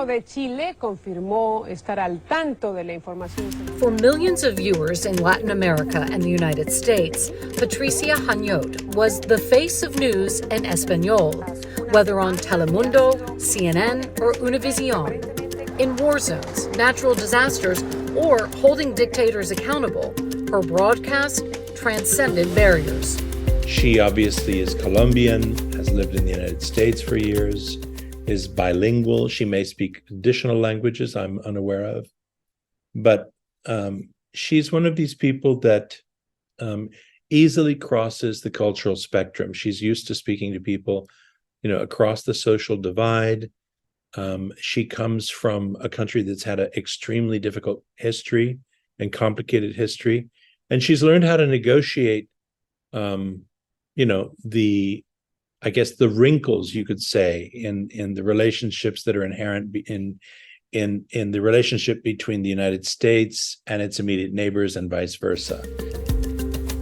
de Chile confirmó estar al tanto de la información. For millions of viewers in Latin America and the United States, Patricia Janiot was the face of news in Espanol, whether on Telemundo, CNN, or Univision. In war zones, natural disasters, or holding dictators accountable, her broadcast transcended barriers. She obviously is Colombian, has lived in the United States for years, is bilingual. She may speak additional languages I'm unaware of. But she's one of these people that easily crosses the cultural spectrum. She's used to speaking to people, across the social divide. She comes from a country that's had an extremely difficult history and complicated history. And she's learned how to negotiate, the wrinkles, you could say, in the relationships that are inherent in the relationship between the United States and its immediate neighbors and vice versa.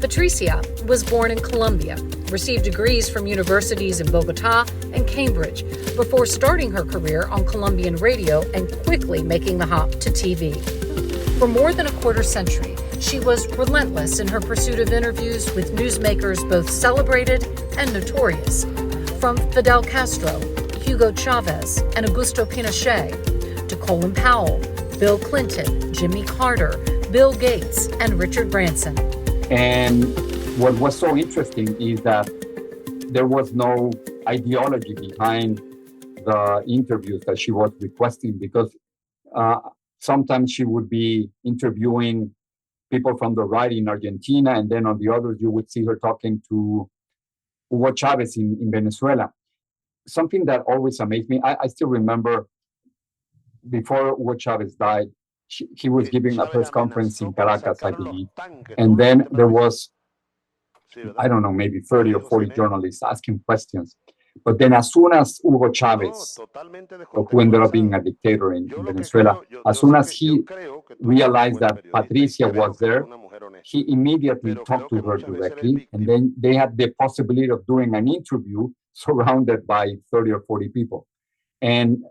Patricia was born in Colombia, received degrees from universities in Bogota and Cambridge before starting her career on Colombian radio and quickly making the hop to TV. For more than a quarter century, she was relentless in her pursuit of interviews with newsmakers both celebrated and notorious. From Fidel Castro, Hugo Chavez, and Augusto Pinochet, to Colin Powell, Bill Clinton, Jimmy Carter, Bill Gates, and Richard Branson. And what was so interesting is that there was no ideology behind the interviews that she was requesting, because sometimes she would be interviewing people from the right in Argentina, and then on the others you would see her talking to Hugo Chavez in Venezuela. Something that always amazed me, I still remember before Hugo Chavez died, he was giving a press conference in Caracas, I believe. And then there was, I don't know, maybe 30 or 40 journalists asking questions. But then as soon as Hugo Chavez, who ended up being a dictator in Venezuela, as soon as he realized that Patricia was there, he immediately talked to her directly. And then they had the possibility of doing an interview surrounded by 30 or 40 people. And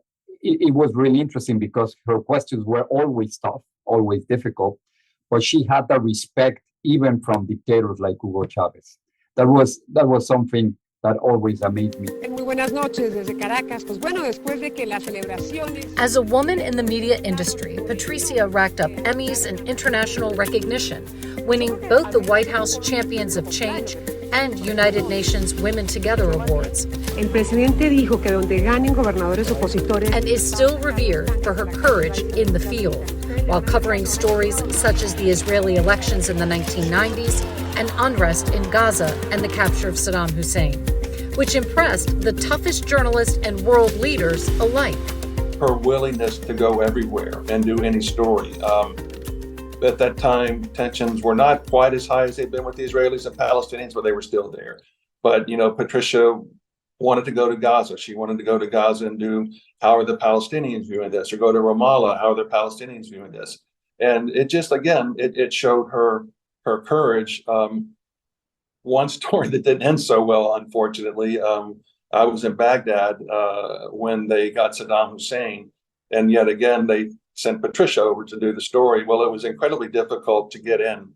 it was really interesting because her questions were always tough, always difficult, but she had the respect even from dictators like Hugo Chavez. That was something that always amazed me. As a woman in the media industry, Patricia racked up Emmys and international recognition, winning both the White House Champions of Change and United Nations Women Together Awards. El presidente dijo que donde ganen gobernadores opositores. And is still revered for her courage in the field, while covering stories such as the Israeli elections in the 1990s and unrest in Gaza and the capture of Saddam Hussein, which impressed the toughest journalists and world leaders alike. Her willingness to go everywhere and do any story. At that time, tensions were not quite as high as they've been with the Israelis and Palestinians, but they were still there. But, Patricia wanted to go to Gaza. She wanted to go to Gaza and do, how are the Palestinians viewing this? Or go to Ramallah, how are the Palestinians viewing this? And it just, again, it showed her courage. One story that didn't end so well, unfortunately, I was in Baghdad when they got Saddam Hussein, and yet again, they sent Patricia over to do the story. Well, it was incredibly difficult to get in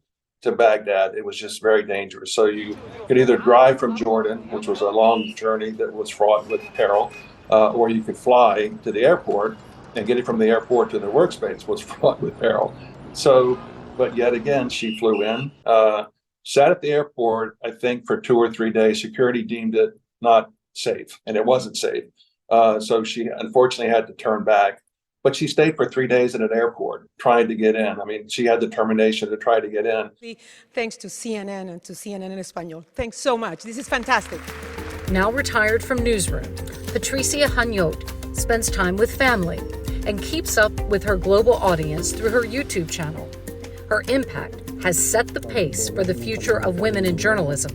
to Baghdad. It was just very dangerous. So you could either drive from Jordan, which was a long journey that was fraught with peril, or you could fly to the airport, and getting from the airport to the workspace was fraught with peril. So, but yet again, she flew in, sat at the airport, I think for 2 or 3 days. Security deemed it not safe, and it wasn't safe. So she unfortunately had to turn back. But she stayed for 3 days at an airport trying to get in. I mean, she had determination to try to get in. Thanks to CNN and to CNN in Espanol. Thanks so much. This is fantastic. Now retired from newsroom, Patricia Janiot spends time with family and keeps up with her global audience through her YouTube channel. Her impact has set the pace for the future of women in journalism.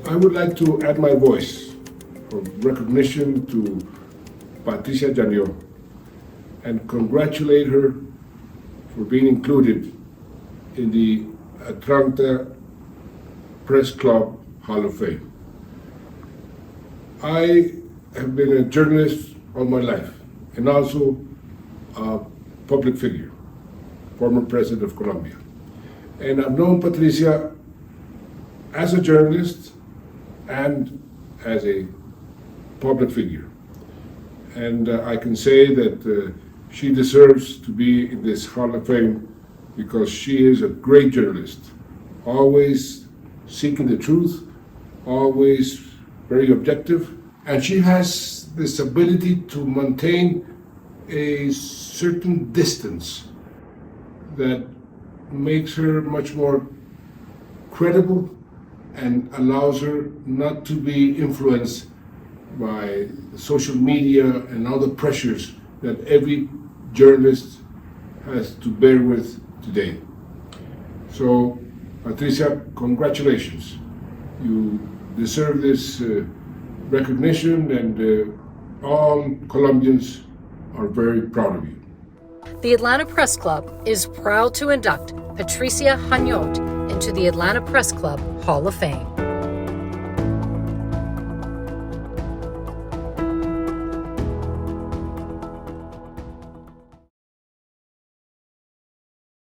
I would like to add my voice of recognition to Patricia Janiot and congratulate her for being included in the Atlanta Press Club Hall of Fame. I have been a journalist all my life, and also a public figure, former president of Colombia. And I've known Patricia as a journalist and as a public figure. And I can say that she deserves to be in this Hall of Fame because she is a great journalist, always seeking the truth, always very objective, and she has this ability to maintain a certain distance that makes her much more credible and allows her not to be influenced by social media and all the pressures that every journalist has to bear with today. So, Patricia, congratulations. You deserve this recognition, and all Colombians are very proud of you. The Atlanta Press Club is proud to induct Patricia Janiot into the Atlanta Press Club Hall of Fame.